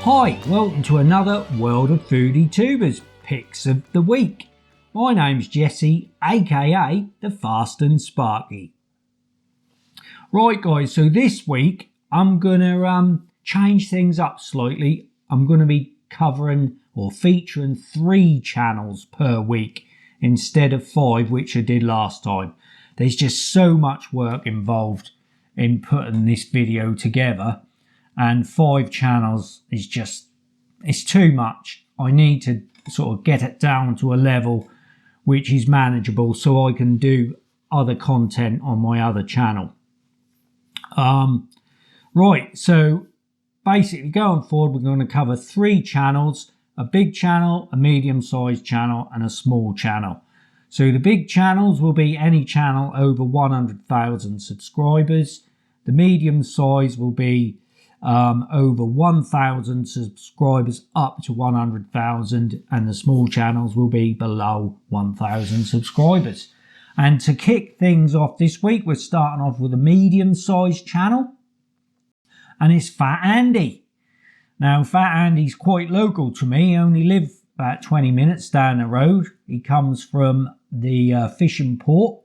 Hi, welcome to another World of Foodie Tubers Picks of the Week. My name's Jesse, aka the Fasting Sparky. Right guys, so this week I'm gonna change things up slightly. I'm gonna be covering or featuring 3 channels per week instead of 5, which I did last time. There's just so much work involved in putting this video together, and 5 channels is just, it's too much. I need to sort of get it down to a level which is manageable so I can do other content on my other channel. Right, so basically going forward we're going to cover 3 channels: a big channel, a medium-sized channel and a small channel. So the big channels will be any channel over 100,000 subscribers. The medium size will be over 1,000 subscribers up to 100,000, and the small channels will be below 1,000 subscribers. And to kick things off this week, we're starting off with a medium-sized channel, and it's Fat Andy. Now, Fat Andy's quite local to me. He only live about 20 minutes down the road. He comes from the fishing port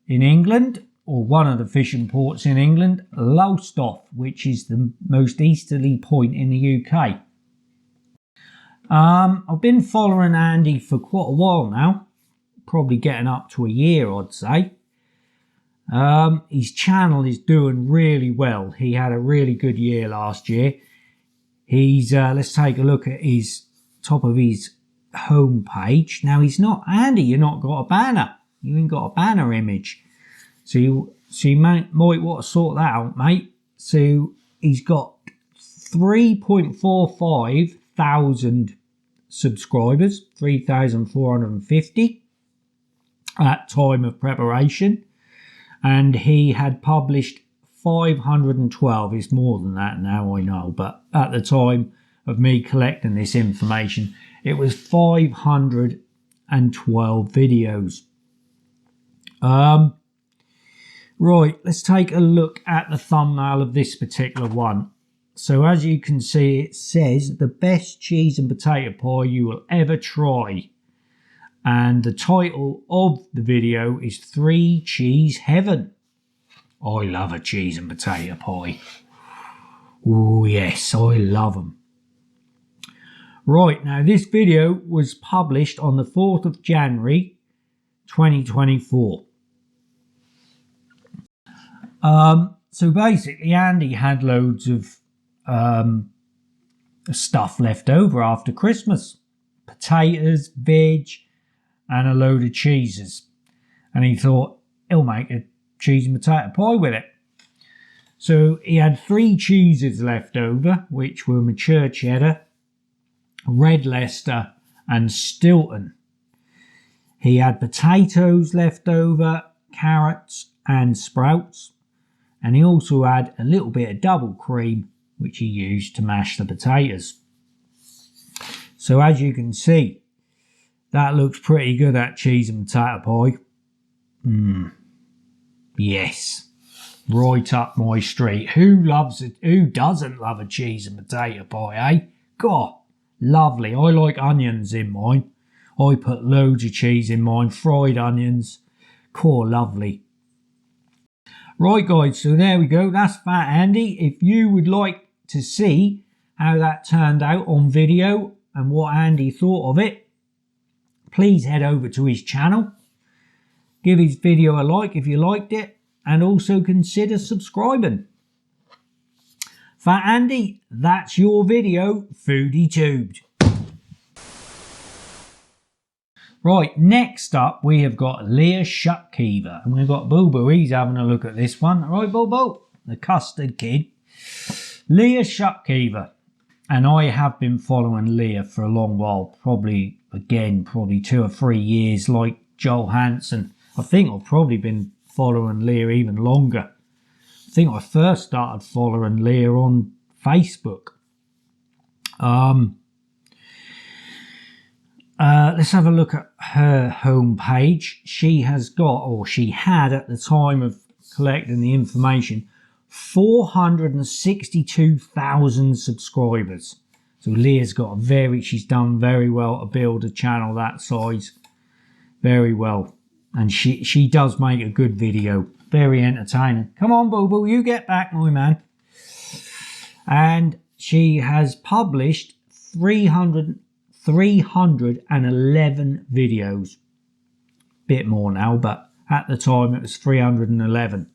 in England, or one of the fishing ports in England, Lowestoft, which is the most easterly point in the UK. I've been following Andy for quite a while now, probably getting up to a year, I'd say. His channel is doing really well. He had a really good year last year. He's let's take a look at his top of his home page. Now, he's not Andy, you've not got a banner. You ain't got a banner image. So you might want to sort that out, mate. So he's got 3.45 thousand subscribers, 3,450 at time of preparation. And he had published 512. It's more than that now, I know. But at the time of me collecting this information, it was 512 videos. Right, let's take a look at the thumbnail of this particular one. So as you can see, it says the best cheese and potato pie you will ever try. And the title of the video is 3 Cheese Heaven. I love a cheese and potato pie. Oh yes, I love them. Right, now this video was published on the 4th of January 2024. So basically Andy had loads of stuff left over after Christmas. Potatoes, veg and a load of cheeses. And he thought he'll make a cheese and potato pie with it. So he had 3 cheeses left over, which were mature cheddar, red Leicester and Stilton. He had potatoes left over, carrots and sprouts. And he also had a little bit of double cream, which he used to mash the potatoes. So as you can see, that looks pretty good, that cheese and potato pie. Yes, right up my street. Who loves it? Who doesn't love a cheese and potato pie, eh? God, lovely. I like onions in mine. I put loads of cheese in mine, fried onions. Cool, lovely. Right guys, so there we go, that's Fat Andy. If you would like to see how that turned out on video and what Andy thought of it, please head over to his channel. Give his video a like if you liked it, and also consider subscribing. Fat Andy, that's your video, Foodie Tubed. Right, next up we have got Leah Shutkever, and we've got Boo Boo. He's having a look at this one. All right, Boo Boo, the custard kid. Leah Shutkever, and I have been following Leah for a long while, probably 2 or 3 years, like Joel Hansen. I think I've probably been following Leah even longer. I think I first started following Leah on Facebook. Let's have a look at her home page. She has got, or she had at the time of collecting the information, 462,000 subscribers. So Leah's she's done very well to build a channel that size. Very well. And she does make a good video. Very entertaining. Come on, Boo Boo, you get back, my man. And she has published 311 videos. Bit more now, but at the time it was 311.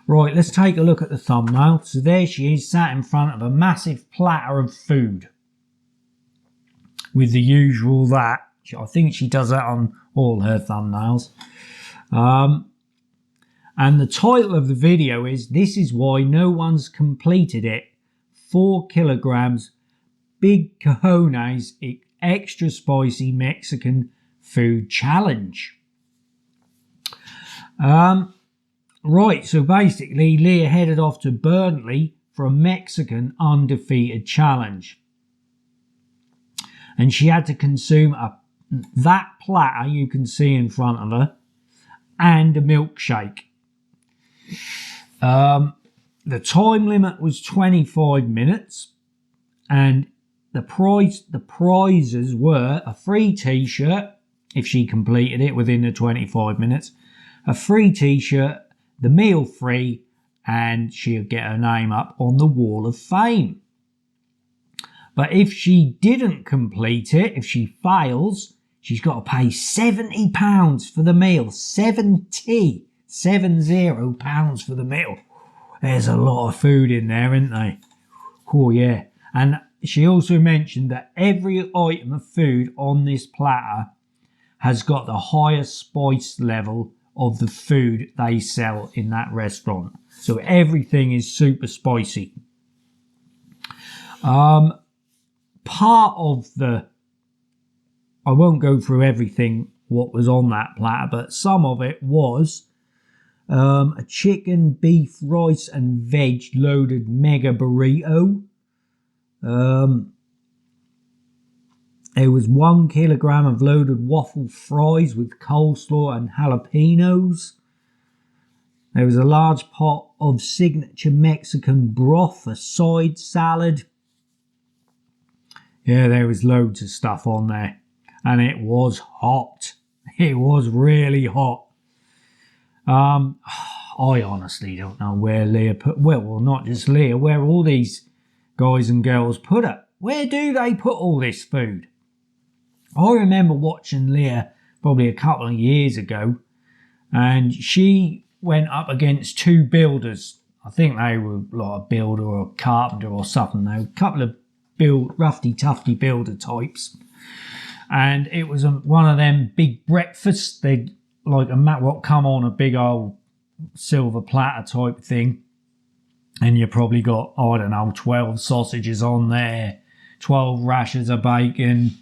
Right, let's take a look at the thumbnail. So there she is, sat in front of a massive platter of food. With the usual that. I think she does that on all her thumbnails. And the title of the video is, "This is why no one's completed it. 4 kilograms, big cojones, extra spicy Mexican food challenge." Right, so basically Leah headed off to Burnley for a Mexican undefeated challenge. And she had to consume that platter you can see in front of her and a milkshake. The time limit was 25 minutes and the prizes were a free t-shirt if she completed it within the 25 minutes, a free t-shirt, the meal free, and she'll get her name up on the wall of fame. But if she didn't complete it, if she fails, she's got to pay £70 for the meal. 70 pounds for the meal. There's a lot of food in there, isn't there? Oh yeah. And she also mentioned that every item of food on this platter has got the highest spice level of the food they sell in that restaurant. So everything is super spicy. Part of the, I won't go through everything what was on that platter, but some of it was a chicken, beef, rice and veg loaded mega burrito. There was 1 kilogram of loaded waffle fries with coleslaw and jalapenos. There was a large pot of signature Mexican broth, a side salad. Yeah, there was loads of stuff on there. And it was hot. It was really hot. I honestly don't know where Leah put, well, not just Leah, where all these guys and girls put it. Where do they put all this food? I remember watching Leah probably a couple of years ago, and she went up against 2 builders. I think they were like a builder or a carpenter or something. They were a couple of roughy tufty builder types. And it was one of them big breakfasts. They'd like what come on a big old silver platter type thing. And you probably got, I don't know, 12 sausages on there, 12 rashers of bacon,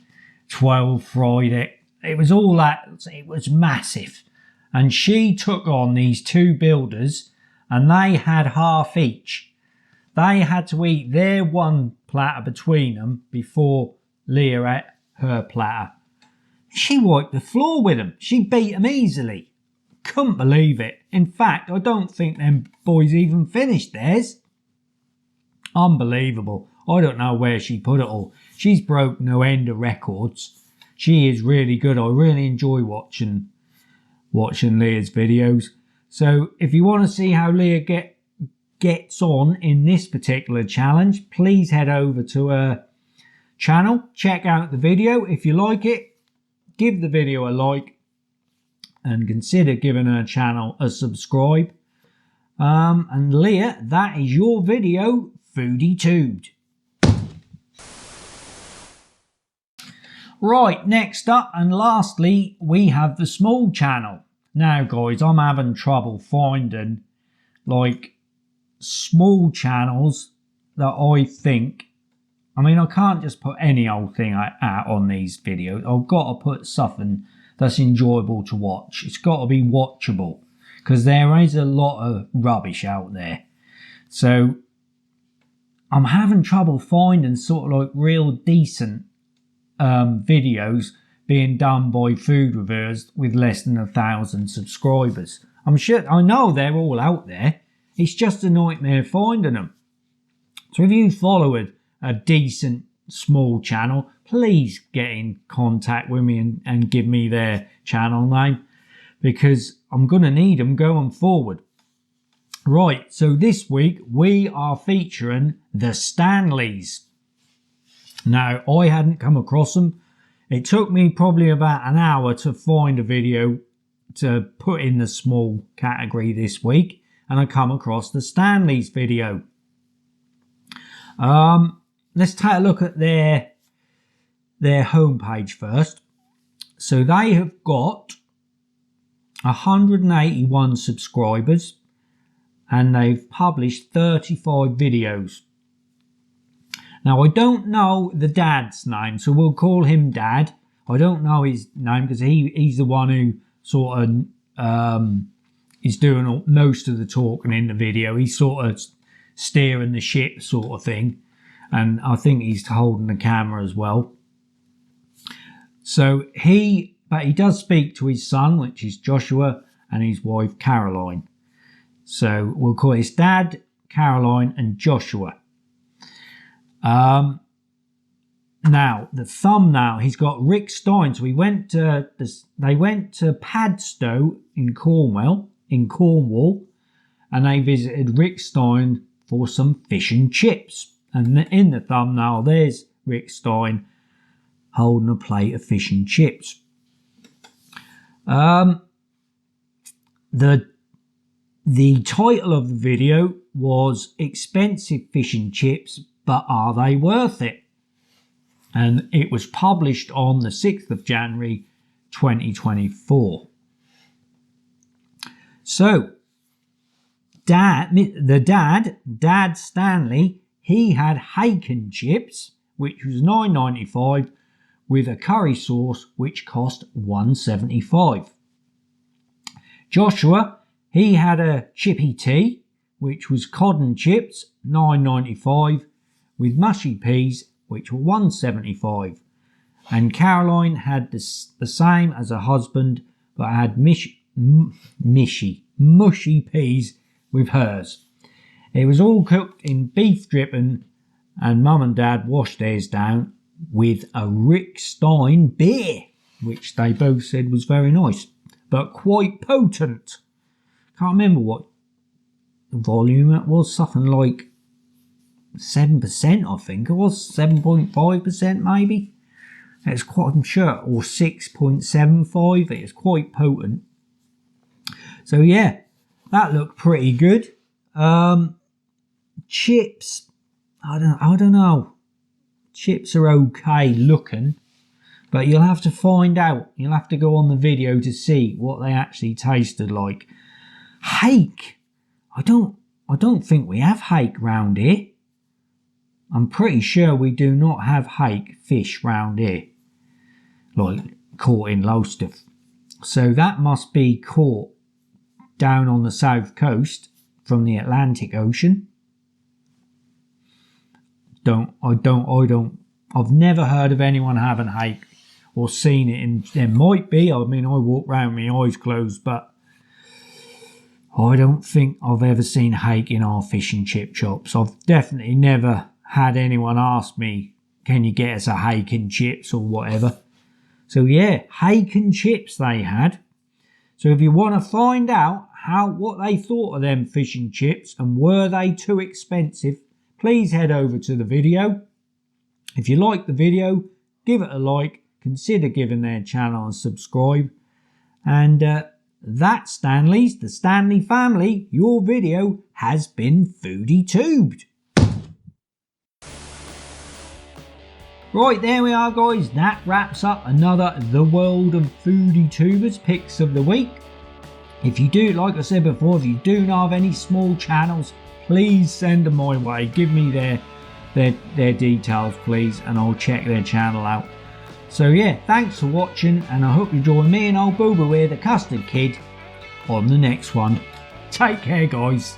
12 fried egg. It was all that. It was massive. And she took on these 2 builders and they had half each. They had to eat their 1 platter between them before Leah ate her platter. She wiped the floor with them. She beat them easily. Couldn't believe it. In fact, I don't think them boys even finished theirs. Unbelievable. I don't know where she put it all. She's broke no end of records. She is really good. I really enjoy watching Leah's videos. So if you want to see how Leah gets on in this particular challenge, please head over to her channel. Check out the video. If you like it, give the video a like and consider giving her channel a subscribe. And Leah, that is your video, Foodie Tubed. Right, next up and lastly, we have the small channel. Now guys, I'm having trouble finding like small channels that I think, I mean, I can't just put any old thing out on these videos. I've got to put something that's enjoyable to watch. It's got to be watchable because there is a lot of rubbish out there. So I'm having trouble finding sort of like real decent videos being done by food reviewers with less than 1,000 subscribers. I'm sure, I know they're all out there. It's just a nightmare finding them. So if you followed a decent small channel, please get in contact with me and give me their channel name, because I'm going to need them going forward. Right, so this week we are featuring the Stanleys. Now, I hadn't come across them. It took me probably about an hour to find a video to put in the small category this week, and I come across the Stanleys video. Let's take a look at their homepage first. So they have got 181 subscribers, and they've published 35 videos. Now, I don't know the dad's name, so we'll call him Dad. I don't know his name because he's the one who sort of is doing most of the talking in the video. He's sort of steering the ship sort of thing, and I think he's holding the camera as well. So he does speak to his son, which is Joshua, and his wife Caroline. So we'll call his Dad, Caroline, and Joshua. Now the thumbnail, he's got Rick Stein. So they went to Padstow in Cornwall, and they visited Rick Stein for some fish and chips. And in the thumbnail, there's Rick Stein holding a plate of fish and chips. The title of the video was Expensive Fish and Chips, but Are They Worth It? And it was published on the 6th of January 2024. So, Dad Stanley, he had hake and chips, which was $9.95, with a curry sauce, which cost $1.75. Joshua, he had a chippy tea, which was cod and chips, $9.95, with mushy peas, which were $1.75. And Caroline had the same as her husband, but had mushy peas with hers. It was all cooked in beef dripping, and Mum and Dad washed theirs down with a Rick Stein beer, which they both said was very nice, but quite potent. Can't remember what volume it was, something like 7%, I think it was 7.5% maybe. It's quite, I'm sure, or 6.75. It's quite potent. So yeah, that looked pretty good. Chips, I don't know. Chips are okay looking, but you'll have to find out. You'll have to go on the video to see what they actually tasted like. Hake, I don't think we have hake round here. I'm pretty sure we do not have hake fish round here, like caught in Lowestoft. So that must be caught down on the south coast from the Atlantic Ocean. I've never heard of anyone having hake or seen it, and there might be. I mean, I walk around with my eyes closed, but I don't think I've ever seen hake in our fish and chip shops. I've definitely never had anyone ask me, can you get us a hake and chips or whatever. So yeah, hake and chips they had. So if you want to find out what they thought of them fish and chips and were they too expensive, please head over to the video. If you like the video, give it a like, consider giving their channel a subscribe. And that's Stanley's, the Stanley family. Your video has been foodie tubed. Right, there we are, guys. That wraps up another The World of Foodie Tubers Picks of the Week. If you do, like I said before, if you do know of any small channels, please send them my way. Give me their details, please, and I'll check their channel out. So yeah, thanks for watching, and I hope you join me and old Booba here, the Custard Kid, on the next one. Take care, guys.